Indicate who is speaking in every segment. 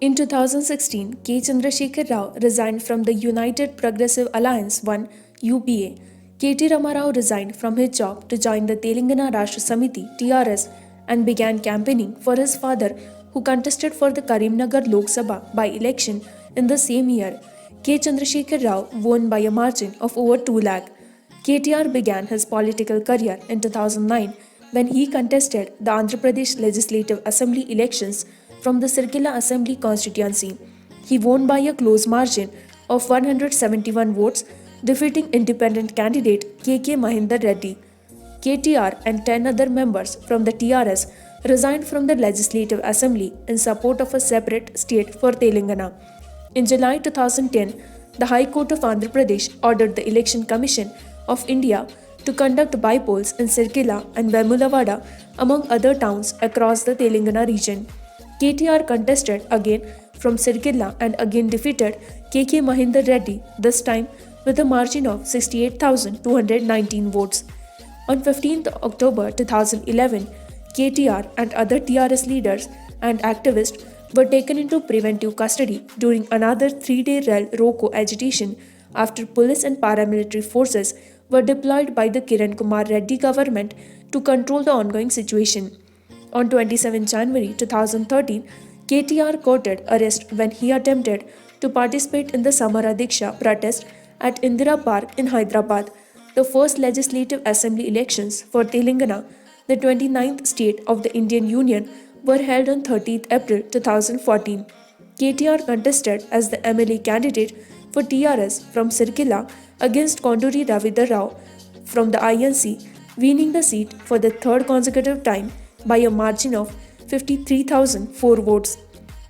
Speaker 1: In 2016, K. Chandrasekhar Rao resigned from the United Progressive Alliance 1 UPA. K.T. Ramarao resigned from his job to join the Telangana Rashtra Samiti TRS and began campaigning for his father, who contested for the Karimnagar Lok Sabha by election in the same year. K. Chandrasekhar Rao won by a margin of over 2 lakh. KTR began his political career in 2009 when he contested the Andhra Pradesh Legislative Assembly elections from the Sirkilla Assembly constituency. He won by a close margin of 171 votes, defeating independent candidate KK Mahinder Reddy. KTR and 10 other members from the TRS resigned from the Legislative Assembly in support of a separate state for Telangana. In July 2010, the High Court of Andhra Pradesh ordered the Election Commission of India to conduct by-polls in Sirkilla and Vemulavada, among other towns across the Telangana region. KTR contested again from Sirkilla and again defeated KK Mahinder Reddy, this time with a margin of 68,219 votes. On 15th October 2011, KTR and other TRS leaders and activists were taken into preventive custody during another 3-day ROCO agitation after police and paramilitary forces were deployed by the Kiran Kumar Reddy government to control the ongoing situation. On 27 January 2013, KTR courted arrest when he attempted to participate in the Samara Diksha protest at Indira Park in Hyderabad, the first legislative assembly elections for Telangana, the 29th state of the Indian Union, were held on 30th April 2014. KTR contested as the MLA candidate for TRS from Sirkilla against Konduri Ravindra Rao from the INC, winning the seat for the third consecutive time by a margin of 53,004 votes.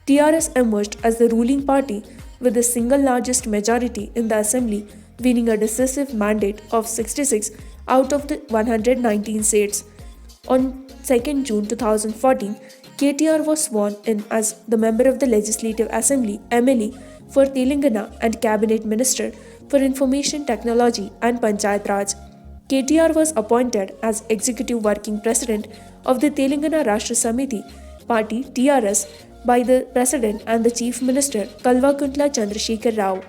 Speaker 1: TRS emerged as the ruling party with the single largest majority in the assembly, winning a decisive mandate of 66 out of the 119 seats. On 2nd June 2014, KTR was sworn in as the member of the Legislative Assembly MLE for Telangana and Cabinet Minister for Information Technology and Panchayat Raj. KTR was appointed as Executive Working President of the Telangana Rashtra Samiti Party TRS by the President and the Chief Minister Kalvakuntla Chandrasekhar Rao.